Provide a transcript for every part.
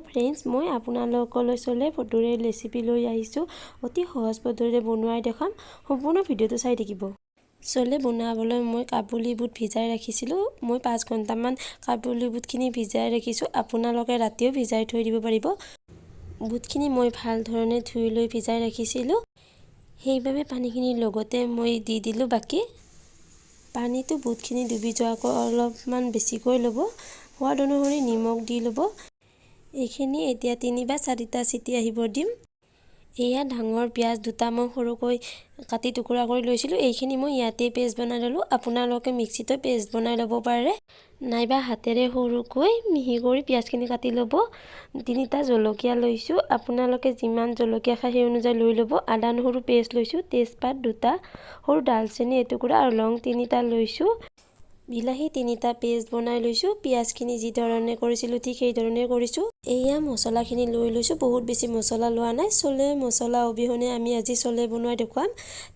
Friends, মই আপোনালোকলৈ চলে ফটোৰে ৰেচিপি লৈ আহিছোঁ। অতি সহজ পদ্ধতিৰে বনোৱাই দেখাম। সম্পূৰ্ণ ভিডিঅ'টো চাই থাকিব। চলে বনাবলৈ মই কাবুলী বুট ভিজাই ৰাখিছিলোঁ। মই 5 ঘণ্টামান কাবুলী বুটখিনি ভিজাই ৰাখিছোঁ। আপোনালোকে ৰাতিও ভিজাই থৈ দিব পাৰিব। বুটখিনি মই ভাল ধৰণে ধুই লৈ ভিজাই ৰাখিছিলোঁ। সেইবাবে পানীখিনিৰ লগতে মই দি দিলোঁ বাকি। পানীটো বুটখিনি ডুবি যোৱাকৈ অলপমান বেছিকৈ ল'ব। সোৱাদ অনুসৰি নিমখ দি ল'ব। এইখিনি এতিয়া 3 বা 4টা চিটি আহিব দিম। এয়া ডাঙৰ পিঁয়াজ 2টা মই সৰুকৈ কাটি টুকুৰা কৰি লৈছিলোঁ। এইখিনি মই ইয়াতে পেষ্ট বনাই ল'লোঁ। আপোনালোকে মিক্সিতো পেষ্ট বনাই ল'ব পাৰে, নাইবা হাতেৰে সৰুকৈ মিহি কৰি পিঁয়াজখিনি কাটি ল'ব। 3টা জলকীয়া লৈছোঁ। আপোনালোকে যিমান জলকীয়া খায় সেই অনুযায়ী লৈ ল'ব। আদা নহৰু পেষ্ট লৈছোঁ। তেজপাত 2টা, সৰু ডালচেনি এটুকুৰা আৰু লং 3টা লৈছোঁ। বিলাহী 3টা পেষ্ট বনাই লৈছোঁ। পিঁয়াজখিনি যি ধৰণে কৰিছিলোঁ ঠিক সেই ধৰণে কৰিছোঁ। এয়া মছলাখিনি লৈ লৈছোঁ। বহুত বেছি মছলা লোৱা নাই। চলে মছলা অবিহনে আমি আজি চলে বনোৱাই দেখুৱাম।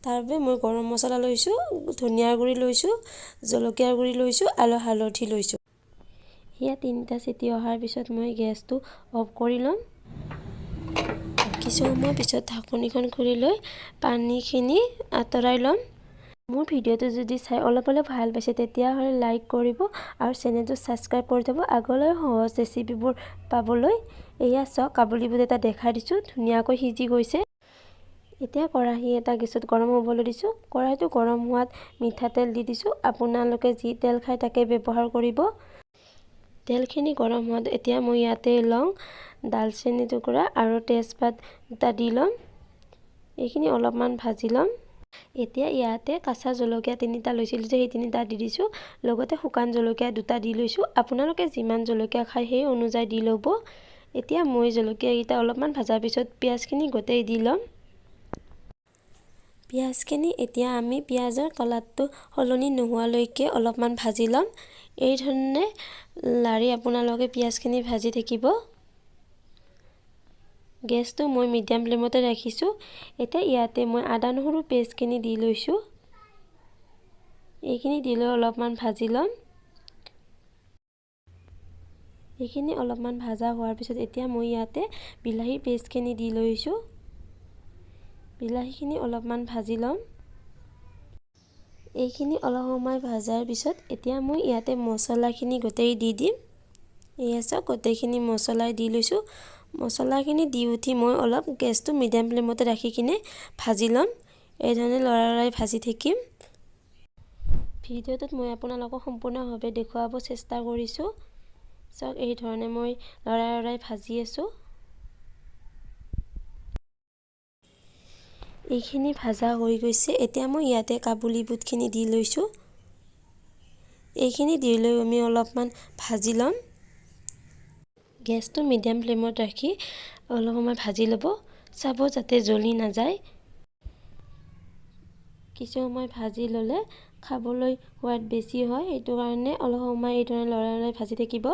তাৰ বাবে মই গৰম মছলা লৈছোঁ, ধনিয়াৰ গুড়ি লৈছোঁ, জলকীয়াৰ গুড়ি লৈছোঁ আৰু হালধি লৈছোঁ। এয়া 3টা চিটি অহাৰ পিছত মই গেছটো অফ কৰি ল'ম। কিছু সময় পিছত ঢাকনিখন খুলি লৈ পানীখিনি আঁতৰাই ল'ম। মোৰ ভিডিঅ'টো যদি চাই অলপ ভাল পাইছে তেতিয়াহ'লে লাইক কৰিব আৰু চেনেলটো ছাবস্ক্ৰাইব কৰি থ'ব আগলৈ সহজ ৰেচিপিবোৰ পাবলৈ। এয়া চাওক, কাবুলী বুট এটা দেখাই দিছোঁ, ধুনীয়াকৈ সিজি গৈছে। এতিয়া কেৰাহী এটা গেছত গৰম হ'বলৈ দিছোঁ। কেৰাহীটো গৰম হোৱাত মিঠাতেল দি দিছোঁ। আপোনালোকে যি তেল খায় তাকে ব্যৱহাৰ কৰিব। তেলখিনি গৰম হোৱাত এতিয়া মই ইয়াতে লং, ডালচেনি টুকুৰা আৰু তেজপাত 2টা দি ল'ম। এইখিনি অলপমান ভাজি ল'ম। এতিয়া ইয়াতে কাঁচা জলকীয়া 3টা লৈছিলোঁ যে সেই 3টা দি দিছোঁ। লগতে শুকান জলকীয়া 2টা দি লৈছোঁ। আপোনালোকে যিমান জলকীয়া খায় সেই অনুযায়ী দি ল'ব। এতিয়া মই জলকীয়াকেইটা অলপমান ভাজাৰ পিছত পিঁয়াজখিনি গোটেই দি ল'ম। পিঁয়াজখিনি এতিয়া আমি পিঁয়াজৰ কালাৰটো সলনি নোহোৱালৈকে অলপমান ভাজি ল'ম। এই ধৰণে লাৰি আপোনালোকে পিঁয়াজখিনি ভাজি থাকিব। গেছটো মই মিডিয়াম ফ্লেমতে ৰাখিছোঁ। এতিয়া ইয়াতে মই আদা নহৰু পেষ্টখিনি দি লৈছোঁ। এইখিনি দি লৈ অলপমান ভাজি ল'ম। এইখিনি অলপমান ভাজা হোৱাৰ পিছত এতিয়া মই ইয়াতে বিলাহী পেষ্টখিনি দি লৈছোঁ। বিলাহীখিনি অলপমান ভাজি ল'ম। এইখিনি অলপ সময় ভাজাৰ পিছত এতিয়া মই ইয়াতে মছলাখিনি গোটেই দি দিম। এয়া চাওক, গোটেইখিনি মছলাই দি লৈছোঁ। মছলাখিনি দি উঠি মই অলপ গেছটো মিডিয়াম ফ্লেমতে ৰাখি কিনে ভাজি ল'ম। এই ধৰণে লৰাই ভাজি থাকিম। ভিডিঅ'টোত মই আপোনালোকক সম্পূৰ্ণভাৱে দেখুৱাব চেষ্টা কৰিছোঁ। চাওক, এই ধৰণে মই লৰাই ভাজি আছোঁ। এইখিনি ভাজা হৈ গৈছে। এতিয়া মই ইয়াতে কাবুলী বুটখিনি দি লৈছোঁ। এইখিনি দি লৈ আমি অলপমান ভাজি ল'ম। গেছটো মিডিয়াম ফ্লেমত ৰাখি অলপ সময় ভাজি ল'ব। চাব যাতে জ্বলি নাযায়। কিছু সময় ভাজি ল'লে খাবলৈ সোৱাদ বেছি হয়, সেইটো কাৰণে অলপ সময় এই ধৰণে লৰাই ভাজি থাকিব।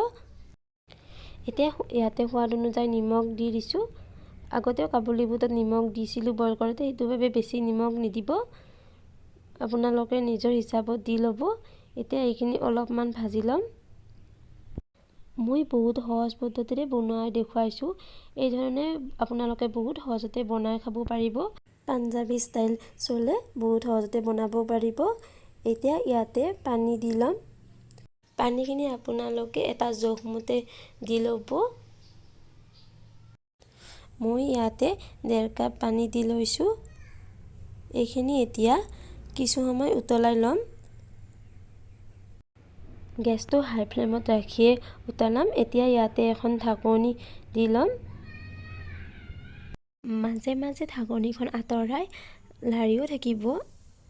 এতিয়া ইয়াতে সোৱাদ অনুযায়ী নিমখ দি দিছোঁ। আগতেও কাবুলী বুটত নিমখ দিছিলোঁ বইল কৰোঁতে, সেইটো বাবে বেছি নিমখ নিদিব। আপোনালোকে নিজৰ হিচাপত দি ল'ব। এতিয়া এইখিনি অলপমান ভাজি ল'ম। মই বহুত সহজ পদ্ধতিৰে বনোৱা দেখুৱাইছোঁ। এই ধৰণে আপোনালোকে বহুত সহজতে বনাই খাব পাৰিব। পাঞ্জাবী ষ্টাইল চলে বহুত সহজতে বনাব পাৰিব। এতিয়া ইয়াতে পানী দি ল'ম। পানীখিনি আপোনালোকে এটা জোখমতে দি ল'ব। মই ইয়াতে 1.5 কাপ পানী দি লৈছোঁ। এইখিনি এতিয়া কিছু সময় উতলাই ল'ম। গেছটো হাই ফ্লেমত ৰাখিয়ে উতলাম। এতিয়া ইয়াতে এখন ঢাকনি দি ল'ম। মাজে মাজে ঢাকনিখন আঁতৰাই লাৰিও থাকিব,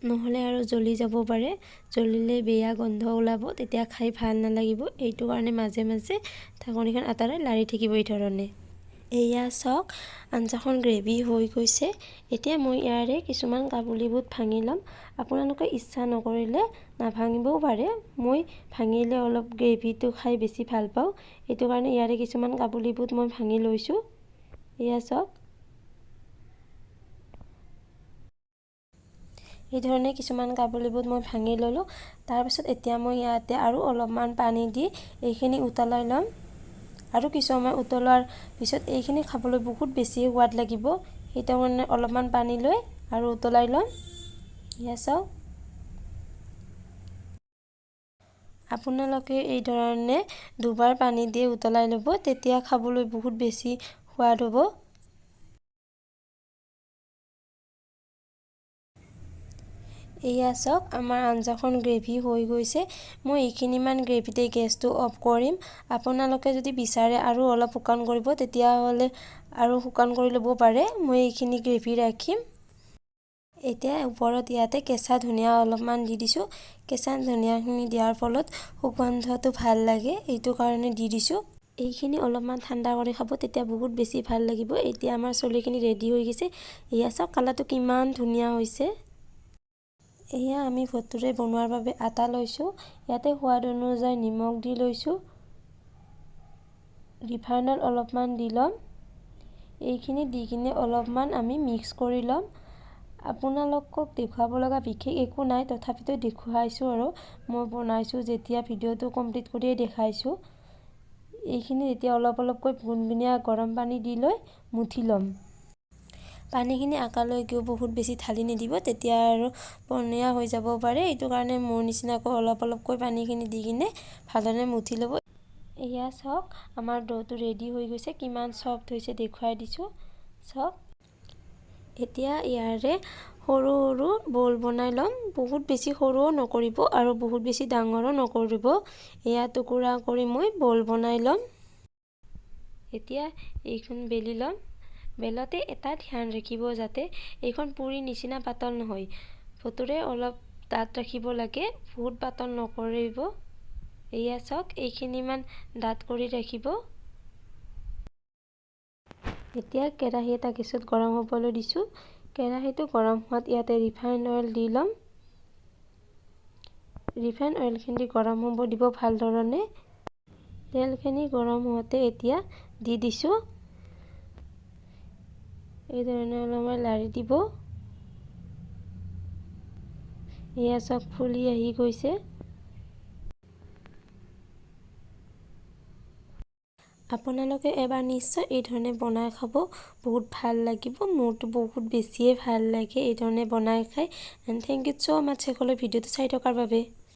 নহ'লে আৰু জ্বলি যাব পাৰে। জ্বলিলে বেয়া গোন্ধ ওলাব, তেতিয়া খাই ভাল নালাগিব। এইটো কাৰণে মাজে মাজে ঢাকনিখন আঁতৰাই লাৰি থাকিব এই ধৰণে। এয়া চাওক, আঞ্জাখন গ্ৰেভি হৈ গৈছে। এতিয়া মই ইয়াৰে কিছুমান কাবুলী বুট ভাঙি ল'ম। আপোনালোকে ইচ্ছা নকৰিলে নাভাঙিবও পাৰে। মই ভাঙিলে অলপ গ্ৰেভিটো খাই বেছি ভাল পাওঁ, সেইটো কাৰণে ইয়াৰে কিছুমান কাবুলী বুট মই ভাঙি লৈছোঁ। এয়া চাওক, এই ধৰণে কিছুমান কাবুলী বুট মই ভাঙি ল'লোঁ। তাৰপিছত এতিয়া মই ইয়াতে আৰু অলপমান পানী দি এইখিনি উতলাই ল'ম। আৰু কিছু সময় উতলাৰ পিছত এইখিনি খাবলৈ বহুত বেছি সোৱাদ লাগিব। সেইটো কাৰণে অলপমান পানী লৈ আৰু উতলাই ল'ম। এয়া চাওক, আপোনালোকে এই ধৰণে দুবাৰ পানী দি উতলাই ল'ব, তেতিয়া খাবলৈ বহুত বেছি সোৱাদ হ'ব। এয়া চাওক, আমাৰ আঞ্জাখন গ্ৰেভি হৈ গৈছে। মই এইখিনিমান গ্ৰেভিতে গেছটো অফ কৰিম। আপোনালোকে যদি বিচাৰে আৰু অলপ শুকান কৰিব, তেতিয়াহ'লে আৰু শুকান কৰি ল'ব পাৰে। মই এইখিনি গ্ৰেভি ৰাখিম। এতিয়া ওপৰত ইয়াতে কেঁচা ধনিয়া অলপমান দি দিছোঁ। কেঁচা ধনিয়াখিনি দিয়াৰ ফলত সুগন্ধটো ভাল লাগে, এইটো কাৰণে দি দিছোঁ। এইখিনি অলপমান ঠাণ্ডা কৰি খাব, তেতিয়া বহুত বেছি ভাল লাগিব। এতিয়া আমাৰ চলিখিনি ৰেডি হৈ গৈছে। এয়া চাওক, কালাৰটো কিমান ধুনীয়া হৈছে। এয়া আমি ভটুৰে বনোৱাৰ বাবে আটা লৈছোঁ। ইয়াতে সোৱাদ অনুযায়ী নিমখ দি লৈছোঁ। ৰিফাইন অইল অলপমান দি ল'ম। এইখিনি দি কিনে অলপমান আমি মিক্স কৰি ল'ম। আপোনালোকক দেখুৱাব লগা বিশেষ একো নাই, তথাপিতো দেখুৱাইছোঁ আৰু মই বনাইছোঁ যেতিয়া ভিডিঅ'টো কমপ্লিট কৰিয়ে দেখাইছোঁ। এইখিনি এতিয়া অলপ অলপকৈ গুনগুনীয়া গৰম পানী দি লৈ মুঠি ল'ম। পানীখিনি আকালৈকেও বহুত বেছি ঢালি নিদিব, তেতিয়া আৰু পনীয়া হৈ যাব পাৰে। এইটো কাৰণে মোৰ নিচিনাকৈ অলপ অলপকৈ পানীখিনি দি কিনে ভালদৰে মুঠি ল'ব। এয়া চাওক, আমাৰ ডোটো ৰেডি হৈ গৈছে। কিমান ছফ্ট হৈছে দেখুৱাই দিছোঁ। চাওক, এতিয়া ইয়াৰে সৰু সৰু বল বনাই ল'ম। বহুত বেছি সৰুও নকৰিব আৰু বহুত বেছি ডাঙৰো নকৰিব। এয়া টুকুৰা কৰি মই বল বনাই ল'ম। এতিয়া এইখন বেলি ল'ম। বেলতে এটা ধ্যান ৰাখিব, যাতে এইখন পুৰি নিচিনা পাতল নহয়। ভটুৰে অলপ ডাঠ ৰাখিব লাগে, বহুত পাতল নকৰিব। এয়া চাওক, এইখিনিমান ডাঠ কৰি ৰাখিব। এতিয়া কেৰাহী এটা গেছত গৰম হ'বলৈ দিছোঁ। কেৰাহীটো গৰম হোৱাত ইয়াতে ৰিফাইন অইল দি ল'ম। ৰিফাইন অইলখিনি গৰম হ'ব দিব ভাল ধৰণে। তেলখিনি গৰম হোৱাতে এতিয়া দি দিছোঁ। এই ধৰণে অলপমান লাৰি দিব। এয়া চাওক, ফুলি আহি গৈছে। আপোনালোকে এবাৰ নিশ্চয় এই ধৰণে বনাই খাব, বহুত ভাল লাগিব। মোৰতো বহুত বেছিয়ে ভাল লাগে এই ধৰণে বনাই খাই। এণ্ড থেংক ইউ ছ' মাছ সকলোৱে ভিডিঅ'টো চাই থকাৰ বাবে।